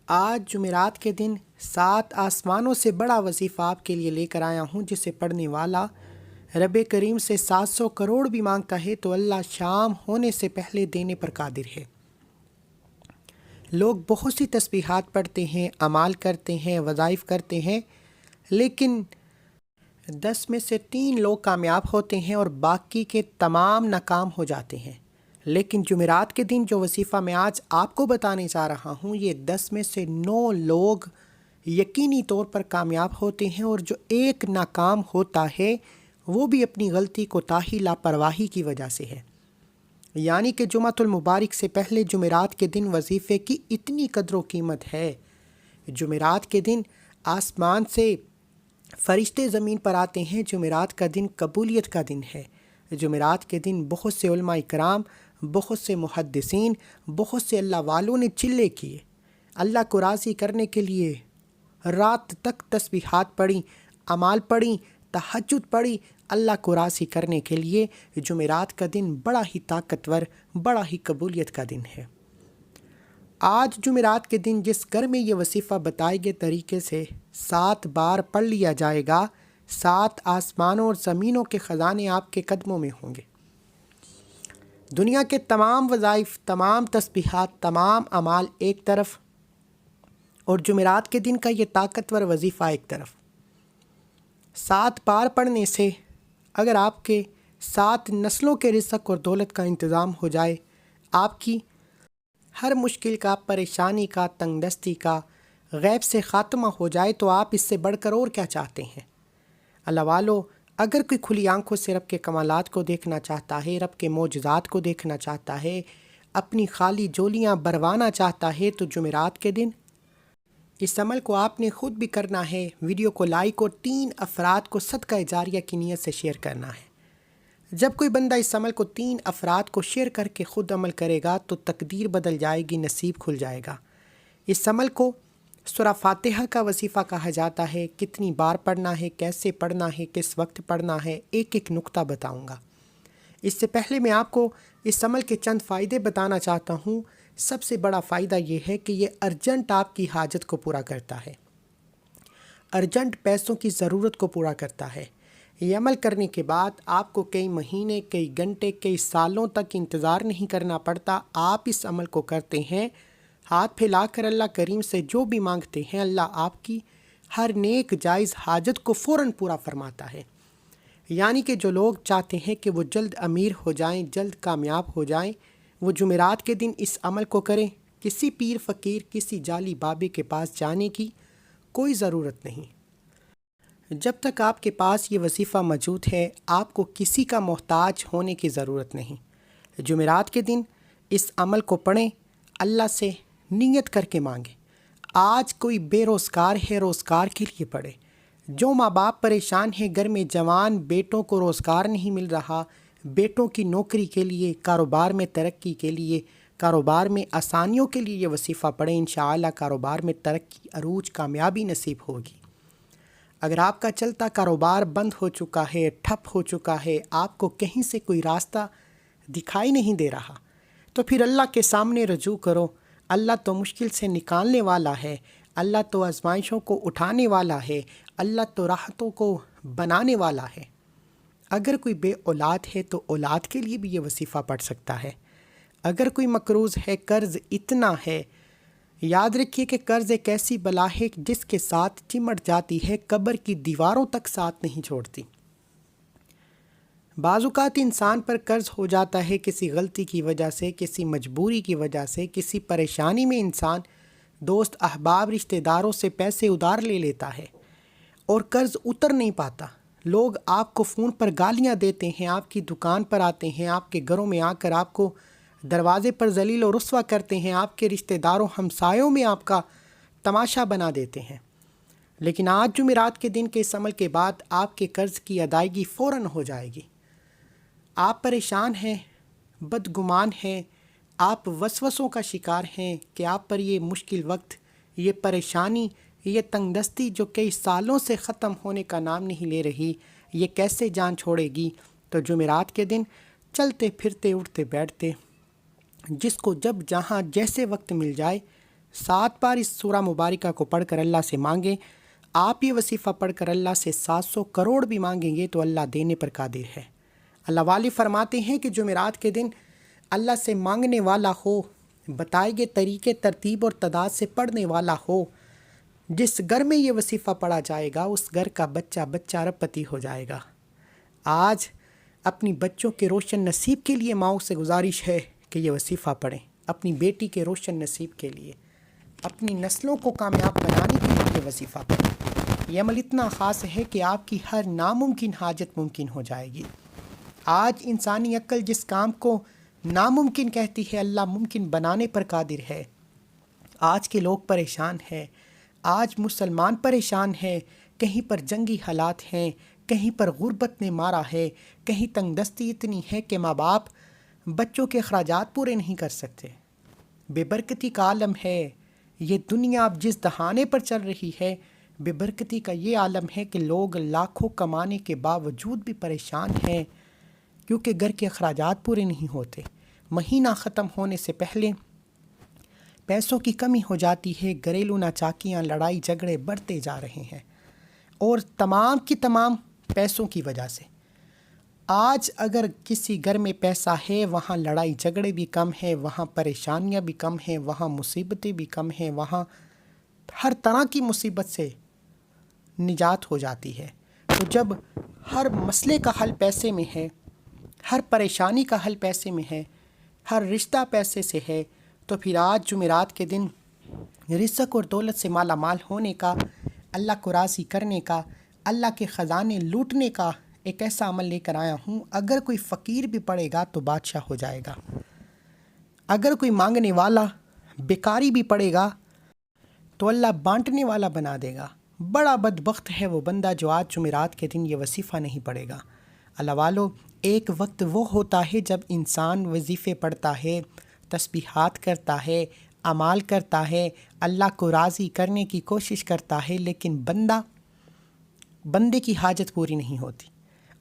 آج جمعرات کے دن 7 آسمانوں سے بڑا وظیفہ آپ کے لیے لے کر آیا ہوں، جسے پڑھنے والا رب کریم سے 700 کروڑ بھی مانگتا ہے تو اللہ شام ہونے سے پہلے دینے پر قادر ہے۔ لوگ بہت سی تسبیحات پڑھتے ہیں، اعمال کرتے ہیں، وظائف کرتے ہیں، لیکن 10 میں سے 3 لوگ کامیاب ہوتے ہیں اور باقی کے تمام ناکام ہو جاتے ہیں۔ لیکن جمعرات کے دن جو وظیفہ میں آج آپ کو بتانے جا رہا ہوں، یہ 10 میں سے 9 لوگ یقینی طور پر کامیاب ہوتے ہیں، اور جو ایک ناکام ہوتا ہے وہ بھی اپنی غلطی کوتاہی لاپرواہی کی وجہ سے ہے۔ یعنی کہ جمعۃ المبارک سے پہلے جمعرات کے دن وظیفے کی اتنی قدر و قیمت ہے۔ جمعرات کے دن آسمان سے فرشتے زمین پر آتے ہیں۔ جمعرات کا دن قبولیت کا دن ہے۔ جمعرات کے دن بہت سے علماء کرام، بہت سے محدثین، بہت سے اللہ والوں نے چلے کیے، اللہ کو راضی کرنے کے لیے رات تک تسبیحات پڑھی، اعمال پڑھی، تہجد پڑھی۔ اللہ کو راضی کرنے کے لیے جمعرات کا دن بڑا ہی طاقتور، بڑا ہی قبولیت کا دن ہے۔ آج جمعرات کے دن جس گھر میں یہ وظیفہ بتائے گئے طریقے سے 7 بار پڑھ لیا جائے گا، 7 آسمانوں اور زمینوں کے خزانے آپ کے قدموں میں ہوں گے۔ دنیا کے تمام وظائف، تمام تسبیحات، تمام اعمال ایک طرف، اور جمعرات کے دن کا یہ طاقتور وظیفہ ایک طرف۔ 7 بار پڑھنے سے اگر آپ کے 7 نسلوں کے رزق اور دولت کا انتظام ہو جائے، آپ کی ہر مشکل کا، پریشانی کا، تنگ دستی کا غیب سے خاتمہ ہو جائے، تو آپ اس سے بڑھ کر اور کیا چاہتے ہیں؟ اللہ والو، اگر کوئی کھلی آنکھوں سے رب کے کمالات کو دیکھنا چاہتا ہے، رب کے معجزات کو دیکھنا چاہتا ہے، اپنی خالی جولیاں بھروانا چاہتا ہے، تو جمعرات کے دن اس عمل کو آپ نے خود بھی کرنا ہے۔ ویڈیو کو لائک اور 3 افراد کو صدقہ جاریہ کی نیت سے شیئر کرنا ہے۔ جب کوئی بندہ اس عمل کو 3 افراد کو شیئر کر کے خود عمل کرے گا تو تقدیر بدل جائے گی، نصیب کھل جائے گا۔ اس عمل کو سورہ فاتحہ کا وظیفہ کہا جاتا ہے۔ کتنی بار پڑھنا ہے، کیسے پڑھنا ہے، کس وقت پڑھنا ہے، ایک ایک نقطہ بتاؤں گا۔ اس سے پہلے میں آپ کو اس عمل کے چند فائدے بتانا چاہتا ہوں۔ سب سے بڑا فائدہ یہ ہے کہ یہ ارجنٹ آپ کی حاجت کو پورا کرتا ہے، ارجنٹ پیسوں کی ضرورت کو پورا کرتا ہے۔ یہ عمل کرنے کے بعد آپ کو کئی مہینے، کئی گھنٹے، کئی سالوں تک انتظار نہیں کرنا پڑتا۔ آپ اس عمل کو کرتے ہیں، ہاتھ پھیلا کر اللہ کریم سے جو بھی مانگتے ہیں، اللہ آپ کی ہر نیک جائز حاجت کو فوراً پورا فرماتا ہے۔ یعنی کہ جو لوگ چاہتے ہیں کہ وہ جلد امیر ہو جائیں، جلد کامیاب ہو جائیں، وہ جمعرات کے دن اس عمل کو کریں۔ کسی پیر فقیر، کسی جعلی بابے کے پاس جانے کی کوئی ضرورت نہیں۔ جب تک آپ کے پاس یہ وظیفہ موجود ہے، آپ کو کسی کا محتاج ہونے کی ضرورت نہیں۔ جمعرات کے دن اس عمل کو پڑھیں، اللہ سے نیت کر کے مانگیں۔ آج کوئی بے روزگار ہے، روزگار کے لیے پڑھے۔ جو ماں باپ پریشان ہیں، گھر میں جوان بیٹوں کو روزگار نہیں مل رہا، بیٹوں کی نوکری کے لیے، کاروبار میں ترقی کے لیے، کاروبار میں آسانیوں کے لیے یہ وظیفہ پڑھیں۔ انشاءاللہ کاروبار میں ترقی، عروج، کامیابی نصیب ہوگی۔ اگر آپ کا چلتا کاروبار بند ہو چکا ہے، ٹھپ ہو چکا ہے، آپ کو کہیں سے کوئی راستہ دکھائی نہیں دے رہا، تو پھر اللہ کے سامنے رجوع کرو۔ اللہ تو مشکل سے نکالنے والا ہے، اللہ تو آزمائشوں کو اٹھانے والا ہے، اللہ تو راحتوں کو بنانے والا ہے۔ اگر کوئی بے اولاد ہے تو اولاد کے لیے بھی یہ وظیفہ پڑھ سکتا ہے۔ اگر کوئی مقروض ہے، قرض اتنا ہے، یاد رکھیے کہ قرض ایک ایسی بلا ہے جس کے ساتھ چمٹ جاتی ہے، قبر کی دیواروں تک ساتھ نہیں چھوڑتی۔ بعض اوقات انسان پر قرض ہو جاتا ہے کسی غلطی کی وجہ سے، کسی مجبوری کی وجہ سے، کسی پریشانی میں انسان دوست، احباب، رشتہ داروں سے پیسے ادھار لے لیتا ہے اور قرض اتر نہیں پاتا۔ لوگ آپ کو فون پر گالیاں دیتے ہیں، آپ کی دکان پر آتے ہیں، آپ کے گھروں میں آ کر آپ کو دروازے پر ذلیل و رسوا کرتے ہیں، آپ کے رشتہ داروں، ہمسایوں میں آپ کا تماشا بنا دیتے ہیں۔ لیکن آج جمعرات کے دن کے اس عمل کے بعد آپ کے قرض کی ادائیگی فوراً ہو جائے گی۔ آپ پریشان ہیں، بدگمان ہیں، آپ وسوسوں کا شکار ہیں کہ آپ پر یہ مشکل وقت، یہ پریشانی، یہ تنگ دستی جو کئی سالوں سے ختم ہونے کا نام نہیں لے رہی، یہ کیسے جان چھوڑے گی؟ تو جمعرات کے دن چلتے پھرتے، اٹھتے بیٹھتے، جس کو جب جہاں جیسے وقت مل جائے، 7 بار اس سورہ مبارکہ کو پڑھ کر اللہ سے مانگیں۔ آپ یہ وظیفہ پڑھ کر اللہ سے 700 کروڑ بھی مانگیں گے تو اللہ دینے پر قادر ہے۔ اللہ والی فرماتے ہیں کہ جمعرات کے دن اللہ سے مانگنے والا ہو، بتائے گئے طریقے ترتیب اور تعداد سے پڑھنے والا ہو، جس گھر میں یہ وظیفہ پڑھا جائے گا اس گھر کا بچہ بچہ ارب پتی ہو جائے گا۔ آج اپنی بچوں کے روشن نصیب کے لیے ماؤں سے گزارش ہے کہ یہ وظیفہ پڑھیں، اپنی بیٹی کے روشن نصیب کے لیے، اپنی نسلوں کو کامیاب بنانے کے لیے یہ وظیفہ پڑھیں۔ یہ عمل اتنا خاص ہے کہ آپ کی ہر ناممکن حاجت ممکن ہو جائے گی۔ آج انسانی عقل جس کام کو ناممکن کہتی ہے اللہ ممکن بنانے پر قادر ہے۔ آج کے لوگ پریشان ہیں، آج مسلمان پریشان ہیں، کہیں پر جنگی حالات ہیں، کہیں پر غربت نے مارا ہے، کہیں تنگ دستی اتنی ہے کہ ماں باپ بچوں کے اخراجات پورے نہیں کر سکتے۔ بے برکتی کا عالم ہے یہ دنیا، اب جس دہانے پر چل رہی ہے بے برکتی کا یہ عالم ہے کہ لوگ لاکھوں کمانے کے باوجود بھی پریشان ہیں کیونکہ گھر کے اخراجات پورے نہیں ہوتے۔ مہینہ ختم ہونے سے پہلے پیسوں کی کمی ہو جاتی ہے، گھریلو ناچاکیاں، لڑائی جھگڑے بڑھتے جا رہے ہیں اور تمام کی تمام پیسوں کی وجہ سے۔ آج اگر کسی گھر میں پیسہ ہے وہاں لڑائی جھگڑے بھی کم ہیں، وہاں پریشانیاں بھی کم ہیں، وہاں مصیبتیں بھی کم ہیں، وہاں ہر طرح کی مصیبت سے نجات ہو جاتی ہے۔ تو جب ہر مسئلے کا حل پیسے میں ہے، ہر پریشانی کا حل پیسے میں ہے، ہر رشتہ پیسے سے ہے، تو پھر آج جمعرات کے دن رزق اور دولت سے مالا مال ہونے کا، اللہ کو راضی کرنے کا، اللہ کے خزانے لوٹنے کا ایک ایسا عمل لے کر آیا ہوں۔ اگر کوئی فقیر بھی پڑے گا تو بادشاہ ہو جائے گا، اگر کوئی مانگنے والا بیکاری بھی پڑے گا تو اللہ بانٹنے والا بنا دے گا۔ بڑا بدبخت ہے وہ بندہ جو آج جمعرات کے دن یہ وظیفہ نہیں پڑھے گا۔ اللہ والو، ایک وقت وہ ہوتا ہے جب انسان وظیفے پڑھتا ہے، تسبیحات کرتا ہے، اعمال کرتا ہے، اللہ کو راضی کرنے کی کوشش کرتا ہے، لیکن بندے کی حاجت پوری نہیں ہوتی۔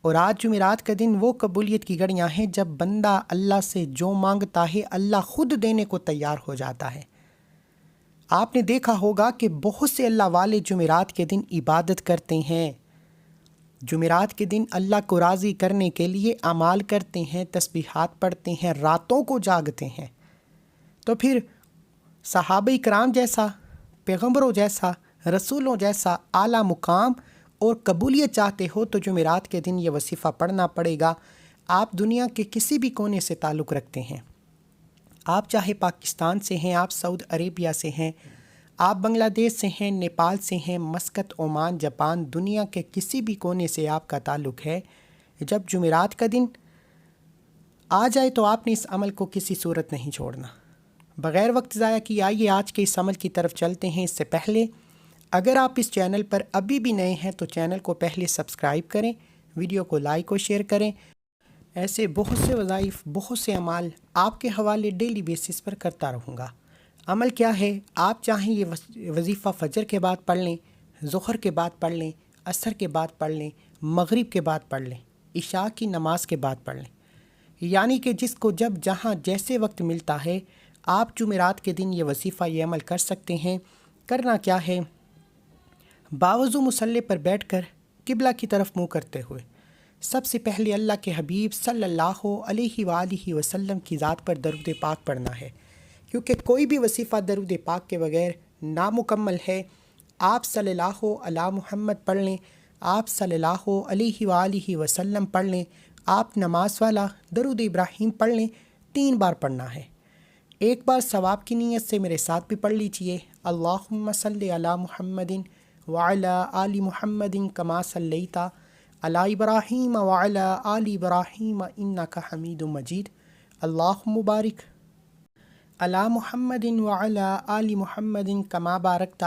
اور آج جمعرات کا دن وہ قبولیت کی گھڑیاں ہیں جب بندہ اللہ سے جو مانگتا ہے اللہ خود دینے کو تیار ہو جاتا ہے۔ آپ نے دیکھا ہوگا کہ بہت سے اللہ والے جمعرات کے دن عبادت کرتے ہیں، جمعرات کے دن اللہ کو راضی کرنے کے لیے اعمال کرتے ہیں، تسبیحات پڑھتے ہیں، راتوں کو جاگتے ہیں۔ تو پھر صحابہ کرام جیسا، پیغمبروں جیسا، رسولوں جیسا اعلیٰ مقام اور قبولیت چاہتے ہو تو جمعرات کے دن یہ وظیفہ پڑھنا پڑے گا۔ آپ دنیا کے کسی بھی کونے سے تعلق رکھتے ہیں، آپ چاہے پاکستان سے ہیں، آپ سعودی عربیہ سے ہیں، آپ بنگلہ دیش سے ہیں، نیپال سے ہیں، مسقط، عمان، جاپان، دنیا کے کسی بھی کونے سے آپ کا تعلق ہے، جب جمعرات کا دن آ جائے تو آپ نے اس عمل کو کسی صورت نہیں چھوڑنا۔ بغیر وقت ضائع کیے آئیے آج کے اس عمل کی طرف چلتے ہیں۔ اس سے پہلے اگر آپ اس چینل پر ابھی بھی نئے ہیں تو چینل کو پہلے سبسکرائب کریں، ویڈیو کو لائک اور شیئر کریں۔ ایسے بہت سے وظائف، بہت سے اعمال آپ کے حوالے ڈیلی بیسس پر کرتا رہوں گا۔ عمل کیا ہے؟ آپ چاہیں یہ وظیفہ فجر کے بعد پڑھ لیں، ظہر کے بعد پڑھ لیں، عصر کے بعد پڑھ لیں، مغرب کے بعد پڑھ لیں، عشاء کی نماز کے بعد پڑھ لیں، یعنی کہ جس کو جب جہاں جیسے وقت ملتا ہے آپ جمعرات کے دن یہ وظیفہ، یہ عمل کر سکتے ہیں۔ کرنا کیا ہے؟ باوضو مصلی پر بیٹھ کر قبلہ کی طرف منہ کرتے ہوئے سب سے پہلے اللہ کے حبیب صلی اللہ علیہ وآلہ وسلم کی ذات پر درود پاک پڑھنا ہے، کیونکہ کوئی بھی وظیفہ درود پاک کے بغیر نامکمل ہے۔ آپ صلی اللہ علی محمد پڑھ لیں، آپ صلی اللہ علیہ وآلہ وسلم پڑھ لیں، آپ نماز والا درود ابراہیم پڑھ لیں، 3 بار پڑھنا ہے۔ ایک بار ثواب کی نیت سے میرے ساتھ بھی پڑھ لیجئے، اللہم صلی علی محمد وعلی آل محمد کما صلیت علی ابراہیم وعلی آل ابراہیم انک حمید مجید، اللہم بارک علی محمد وعلی آل محمد کما بارکت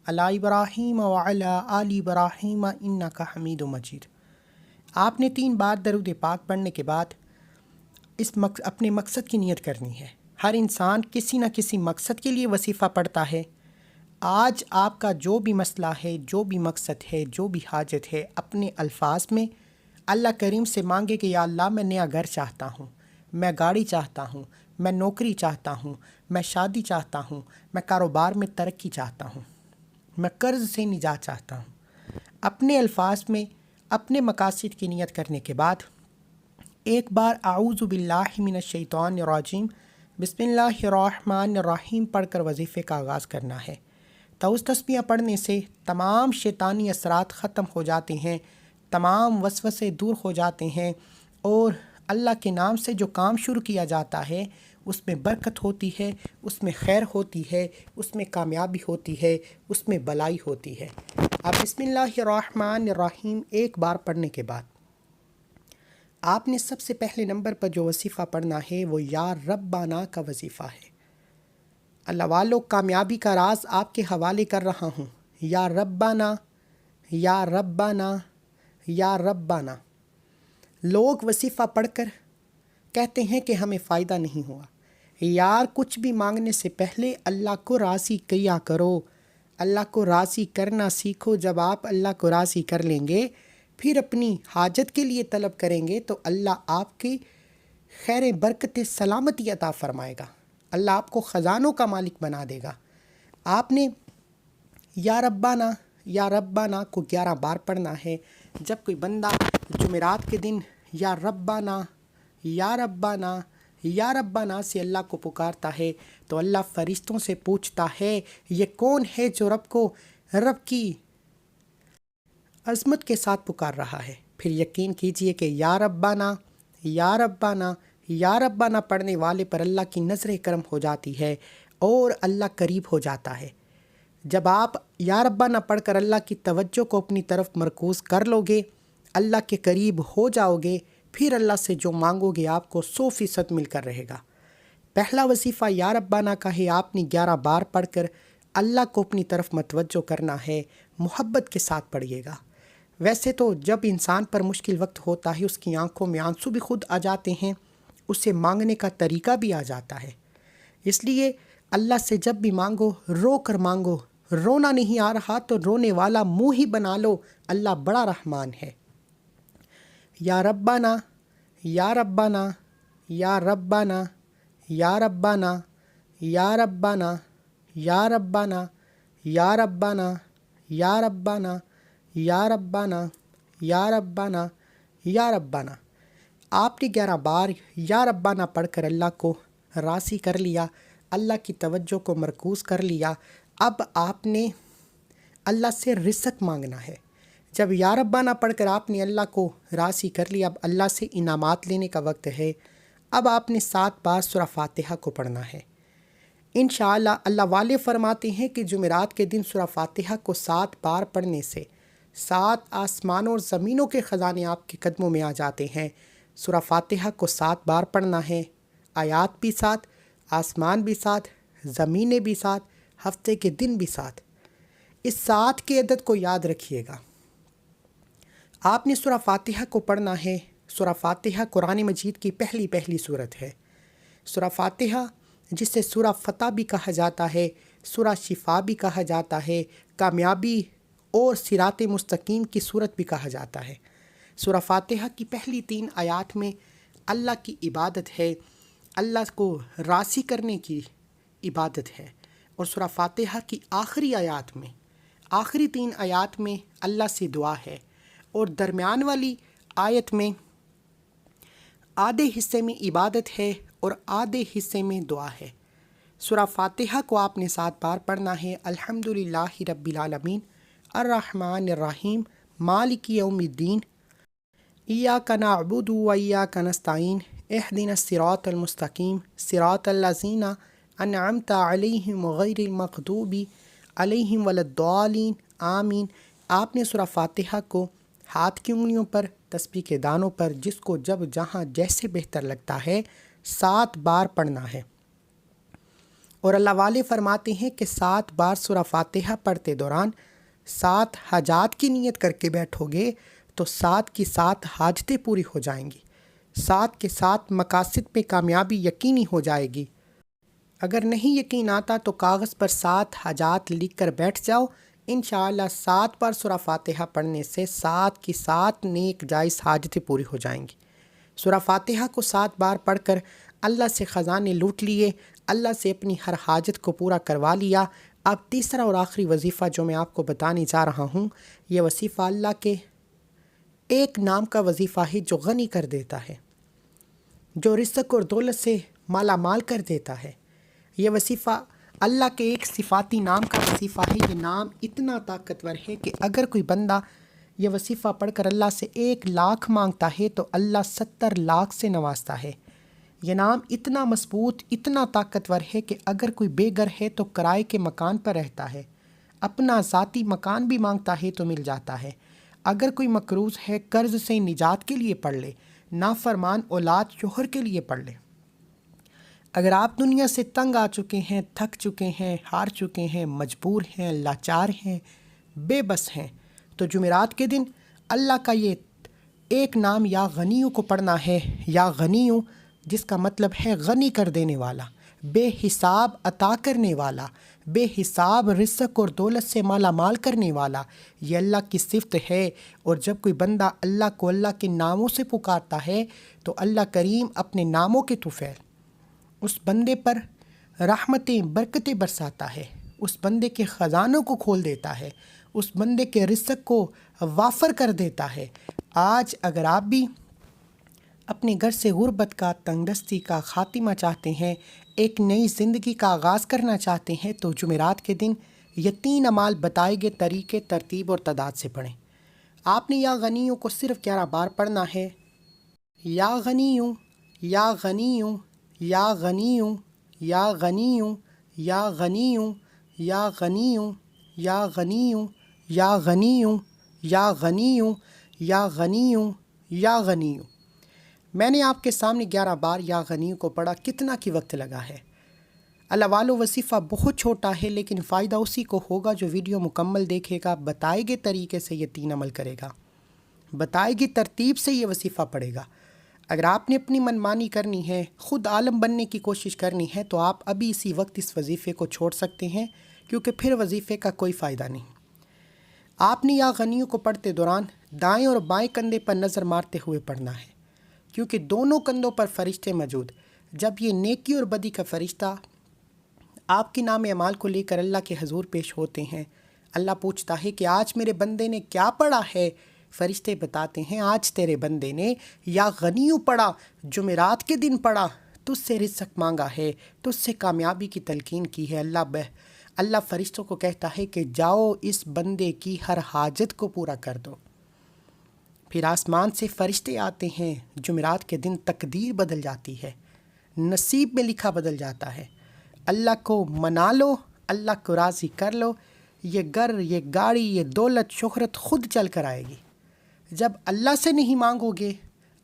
علی ابراہیم وعلی آل ابراہیم انک حمید مجید۔ آپ نے 3 بار درود پاک پڑھنے کے بعد اپنے مقصد کی نیت کرنی ہے۔ ہر انسان کسی نہ کسی مقصد کے لیے وظیفہ پڑھتا ہے۔ آج آپ کا جو بھی مسئلہ ہے، جو بھی مقصد ہے، جو بھی حاجت ہے، اپنے الفاظ میں اللہ کریم سے مانگے کہ یا اللہ میں نیا گھر چاہتا ہوں، میں گاڑی چاہتا ہوں، میں نوکری چاہتا ہوں، میں شادی چاہتا ہوں، میں کاروبار میں ترقی چاہتا ہوں، میں قرض سے نجات چاہتا ہوں۔ اپنے الفاظ میں اپنے مقاصد کی نیت کرنے کے بعد ایک بار اعوذ باللہ من الشیطان الرجیم بسم اللہ الرحمن الرحیم پڑھ کر وظیفے کا آغاز کرنا ہے۔ تو تسبیحاں پڑھنے سے تمام شیطانی اثرات ختم ہو جاتے ہیں، تمام وسوسے دور ہو جاتے ہیں، اور اللہ کے نام سے جو کام شروع کیا جاتا ہے اس میں برکت ہوتی ہے، اس میں خیر ہوتی ہے، اس میں کامیابی ہوتی ہے، اس میں بلائی ہوتی ہے۔ اب بسم اللہ الرحمن الرحیم ایک بار پڑھنے کے بعد آپ نے سب سے پہلے نمبر پر جو وظیفہ پڑھنا ہے وہ یا ربنا کا وظیفہ ہے۔ اللہ والو، کامیابی کا راز آپ کے حوالے کر رہا ہوں۔ یا ربنا، یا ربنا، یا ربنا۔ لوگ وظیفہ پڑھ کر کہتے ہیں کہ ہمیں فائدہ نہیں ہوا۔ یار، کچھ بھی مانگنے سے پہلے اللہ کو راضی کیا کرو، اللہ کو راضی کرنا سیکھو۔ جب آپ اللہ کو راضی کر لیں گے، پھر اپنی حاجت کے لیے طلب کریں گے تو اللہ آپ کی خیر برکت سلامتی عطا فرمائے گا، اللہ آپ کو خزانوں کا مالک بنا دے گا۔ آپ نے یا ربنا، یا ربنا کو 11 بار پڑھنا ہے۔ جب کوئی بندہ جمعرات کے دن یا ربنا، یا ربنا، یا ربنا سے اللہ کو پکارتا ہے تو اللہ فرشتوں سے پوچھتا ہے یہ کون ہے جو رب کی عظمت کے ساتھ پکار رہا ہے۔ پھر یقین کیجئے کہ یا ربنا، یا ربنا، یا ربنا پڑھنے والے پر اللہ کی نظر کرم ہو جاتی ہے اور اللہ قریب ہو جاتا ہے۔ جب آپ یا ربنا پڑھ کر اللہ کی توجہ کو اپنی طرف مرکوز کر لو گے، اللہ کے قریب ہو جاؤ گے، پھر اللہ سے جو مانگو گے آپ کو 100% مل کر رہے گا۔ پہلا وظیفہ یا ربنا کا ہے، آپ نے 11 بار پڑھ کر اللہ کو اپنی طرف متوجہ کرنا ہے، محبت کے ساتھ پڑھیے گا۔ ویسے تو جب انسان پر مشکل وقت ہوتا ہے اس کی آنکھوں میں آنسو بھی خود آ جاتے ہیں، اسے مانگنے کا طریقہ بھی آ جاتا ہے۔ اس لیے اللہ سے جب بھی مانگو رو کر مانگو، رونا نہیں آ رہا تو رونے والا منہ ہی بنا لو، اللہ بڑا رحمان ہے۔ یا ربنا، یا ربنا، یا ربنا، یا ربنا، یا ربنا، یا ربنا، یا ربنا، یا ربنا، یا ربنا، یا ربنا، یا ربنا۔ آپ نے 11 بار یا ربنا پڑھ کر اللہ کو راضی کر لیا، اللہ کی توجہ کو مرکوز کر لیا۔ اب آپ نے اللہ سے رزق مانگنا ہے۔ جب یا ربنا پڑھ کر آپ نے اللہ کو راضی کر لیا، اب اللہ سے انعامات لینے کا وقت ہے۔ اب آپ نے 7 بار سورہ فاتحہ کو پڑھنا ہے۔ انشاءاللہ اللہ والے فرماتے ہیں کہ جمعرات کے دن سورہ فاتحہ کو 7 بار پڑھنے سے 7 آسمانوں اور زمینوں کے خزانے آپ کے قدموں میں آ جاتے ہیں۔ سورہ فاتحہ کو 7 بار پڑھنا ہے، آیات بھی 7، آسمان بھی 7، زمینیں بھی 7، ہفتے کے دن بھی 7۔ اس 7 کے عدد کو یاد رکھیے گا۔ آپ نے سورہ فاتحہ کو پڑھنا ہے۔ سورہ فاتحہ قرآن مجید کی پہلی سورت ہے۔ سورہ فاتحہ جسے سورہ فتح بھی کہا جاتا ہے، سورہ شفا بھی کہا جاتا ہے، کامیابی اور صراط مستقیم کی سورت بھی کہا جاتا ہے۔ سورہ فاتحہ کی پہلی 3 آیات میں اللہ کی عبادت ہے، اللہ کو راضی کرنے کی عبادت ہے، اور سورہ فاتحہ کی آخری آیات میں، آخری 3 آیات میں اللہ سے دعا ہے، اور درمیان والی آیت میں آدھے حصے میں عبادت ہے اور آدھے حصے میں دعا ہے۔ سورہ فاتحہ کو آپ نے 7 بار پڑھنا ہے۔ الحمدللہ رب العالمین، الرحمن الرحیم، مالک یوم الدین، ایاک نعبد و ایاک نستعین، اہدنا الصراط المستقیم، صراط الذین انعمت علیہم غیر المغضوب علیہم ولا الضالین، آمین۔ آپ نے سورہ فاتحہ کو ہاتھ کی انگلیوں پر، تسبیح کے دانوں پر، جس کو جب جہاں جیسے بہتر لگتا ہے 7 بار پڑھنا ہے۔ اور اللہ والے فرماتے ہیں کہ 7 بار سورہ فاتحہ پڑھتے دوران 7 حاجات کی نیت کر کے بیٹھو گے تو 7 کی 7 حاجتیں پوری ہو جائیں گی، 7 کے 7 مقاصد پہ کامیابی یقینی ہو جائے گی۔ اگر نہیں یقین آتا تو کاغذ پر 7 حاجات لکھ کر بیٹھ جاؤ، انشاءاللہ 7 بار سورہ فاتحہ پڑھنے سے 7 کی 7 نیک جائز حاجتیں پوری ہو جائیں گی۔ سورہ فاتحہ کو 7 بار پڑھ کر اللہ سے خزانے لوٹ لیے، اللہ سے اپنی ہر حاجت کو پورا کروا لیا۔ اب تیسرا اور آخری وظیفہ جو میں آپ کو بتانے جا رہا ہوں، یہ وظیفہ اللہ کے ایک نام کا وظیفہ ہے جو غنی کر دیتا ہے، جو رزق اور دولت سے مالا مال کر دیتا ہے۔ یہ وظیفہ اللہ کے ایک صفاتی نام کا وظیفہ ہے۔ یہ نام اتنا طاقتور ہے کہ اگر کوئی بندہ یہ وظیفہ پڑھ کر اللہ سے 1,00,000 مانگتا ہے تو اللہ 70,00,000 سے نوازتا ہے۔ یہ نام اتنا مضبوط، اتنا طاقتور ہے کہ اگر کوئی بے گھر ہے تو کرائے کے مکان پر رہتا ہے، اپنا ذاتی مکان بھی مانگتا ہے تو مل جاتا ہے۔ اگر کوئی مقروض ہے، قرض سے نجات کے لیے پڑھ لے، نافرمان اولاد شوہر کے لیے پڑھ لے۔ اگر آپ دنیا سے تنگ آ چکے ہیں، تھک چکے ہیں، ہار چکے ہیں، مجبور ہیں، لاچار ہیں، بے بس ہیں، تو جمعرات کے دن اللہ کا یہ ایک نام یا غنیوں کو پڑھنا ہے۔ یا غنیوں جس کا مطلب ہے غنی کر دینے والا، بے حساب عطا کرنے والا، بے حساب رزق اور دولت سے مالا مال کرنے والا، یہ اللہ کی صفت ہے۔ اور جب کوئی بندہ اللہ کو اللہ کے ناموں سے پکارتا ہے تو اللہ کریم اپنے ناموں کے طفیل اس بندے پر رحمتیں برکتیں برساتا ہے، اس بندے کے خزانوں کو کھول دیتا ہے، اس بندے کے رزق کو وافر کر دیتا ہے۔ آج اگر آپ بھی اپنے گھر سے غربت کا، تنگ دستی کا خاتمہ چاہتے ہیں، ایک نئی زندگی کا آغاز کرنا چاہتے ہیں، تو جمعرات کے دن یہ 3 اعمال بتائے گئے طریقے، ترتیب اور تعداد سے پڑھیں۔ آپ نے یا غنیوں کو صرف 11 بار پڑھنا ہے۔ یا غنیوں، یا غنیوں، یا غنیوں، یا غنیوں، یا غنیوں، یا غنیوں، یا غنیوں، یا غنیوں، یا غنیوں، یا غنیوں، یا غنیوں۔ میں نے آپ کے سامنے 11 بار یا غنیوں کو پڑھا، کتنا کی وقت لگا ہے؟ اللہ والو وظیفہ بہت چھوٹا ہے، لیکن فائدہ اسی کو ہوگا جو ویڈیو مکمل دیکھے گا، بتائے گئے طریقے سے یہ 3 عمل کرے گا، بتائے گئی ترتیب سے یہ وظیفہ پڑھے گا۔ اگر آپ نے اپنی منمانی کرنی ہے، خود عالم بننے کی کوشش کرنی ہے، تو آپ ابھی اسی وقت اس وظیفے کو چھوڑ سکتے ہیں، کیونکہ پھر وظیفے کا کوئی فائدہ نہیں۔ آپ نے یا غنیوں کو پڑھتے دوران دائیں اور بائیں کندھے پر نظر مارتے ہوئے پڑھنا ہے، کیونکہ دونوں کندھوں پر فرشتے موجود۔ جب یہ نیکی اور بدی کا فرشتہ آپ کے نام اعمال کو لے کر اللہ کے حضور پیش ہوتے ہیں، اللہ پوچھتا ہے کہ آج میرے بندے نے کیا پڑھا ہے؟ فرشتے بتاتے ہیں آج تیرے بندے نے یا غنیوں پڑھا، جمعرات کے دن پڑھا، تجھ سے رزق مانگا ہے، تجھ سے کامیابی کی تلقین کی ہے۔ اللہ فرشتوں کو کہتا ہے کہ جاؤ اس بندے کی ہر حاجت کو پورا کر دو۔ پھر آسمان سے فرشتے آتے ہیں، جمعرات کے دن تقدیر بدل جاتی ہے، نصیب میں لکھا بدل جاتا ہے۔ اللہ کو منا لو، اللہ کو راضی کر لو، یہ گھر، یہ گاڑی، یہ دولت، شہرت خود چل کر آئے گی۔ جب اللہ سے نہیں مانگو گے،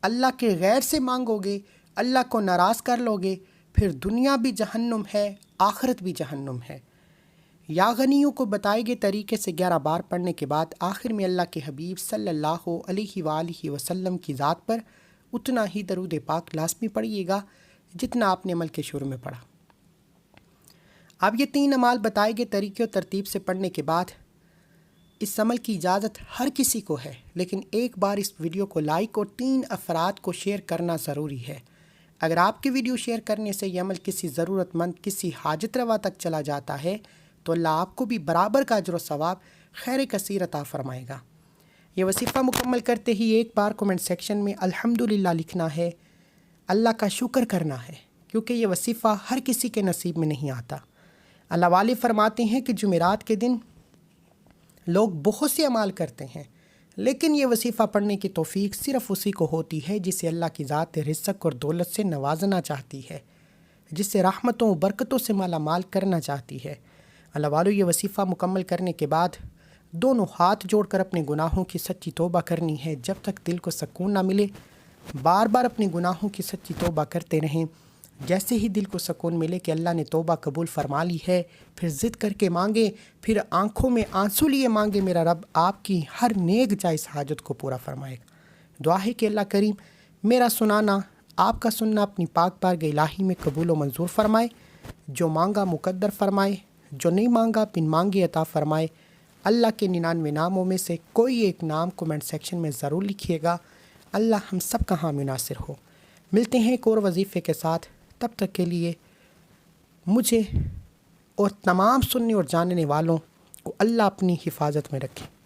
اللہ کے غیر سے مانگو گے، اللہ کو ناراض کر لو گے، پھر دنیا بھی جہنم ہے، آخرت بھی جہنم ہے۔ یا غنیوں کو بتائے گئے طریقے سے 11 بار پڑھنے کے بعد آخر میں اللہ کے حبیب صلی اللہ علیہ وآلہ وسلم کی ذات پر اتنا ہی درود پاک لازمی پڑھیے گا جتنا آپ نے عمل کے شروع میں پڑھا۔ اب یہ 3 اعمال بتائے گئے طریقے و ترتیب سے پڑھنے کے بعد اس عمل کی اجازت ہر کسی کو ہے، لیکن ایک بار اس ویڈیو کو لائک اور 3 افراد کو شیئر کرنا ضروری ہے۔ اگر آپ کے ویڈیو شیئر کرنے سے یہ عمل کسی ضرورت مند، کسی حاجت روا تک چلا جاتا ہے تو اللہ آپ کو بھی برابر کا اجر و ثواب خیر کثیر عطا فرمائے گا۔ یہ وظیفہ مکمل کرتے ہی ایک بار کومنٹ سیکشن میں الحمدللہ لکھنا ہے، اللہ کا شکر کرنا ہے، کیونکہ یہ وظیفہ ہر کسی کے نصیب میں نہیں آتا۔ اللہ والے فرماتے ہیں کہ جمعرات کے دن لوگ بہت سے اعمال کرتے ہیں، لیکن یہ وظیفہ پڑھنے کی توفیق صرف اسی کو ہوتی ہے جسے اللہ کی ذات رزق اور دولت سے نوازنا چاہتی ہے، جسے رحمتوں و برکتوں سے مالا مال کرنا چاہتی ہے۔ اللہ والو یہ وظیفہ مکمل کرنے کے بعد دونوں ہاتھ جوڑ کر اپنے گناہوں کی سچی توبہ کرنی ہے، جب تک دل کو سکون نہ ملے بار بار اپنے گناہوں کی سچی توبہ کرتے رہیں۔ جیسے ہی دل کو سکون ملے کہ اللہ نے توبہ قبول فرما لی ہے، پھر ضد کر کے مانگے، پھر آنکھوں میں آنسو لیے مانگے، میرا رب آپ کی ہر نیک جائز حاجت کو پورا فرمائے گا۔ دعا ہے کہ اللہ کریم میرا سنانا، آپ کا سننا اپنی پاک بارگاہ الہی میں قبول و منظور فرمائے، جو مانگا مقدر فرمائے، جو نہیں مانگا بن مانگے عطا فرمائے۔ اللہ کے 99 ناموں میں سے کوئی ایک نام کومنٹ سیکشن میں ضرور لکھیے گا۔ اللہ ہم سب کا حامی ناصر ہو۔ ملتے ہیں ایک اور وظیفے کے ساتھ، تب تک کے لیے مجھے اور تمام سننے اور جاننے والوں کو اللہ اپنی حفاظت میں رکھے۔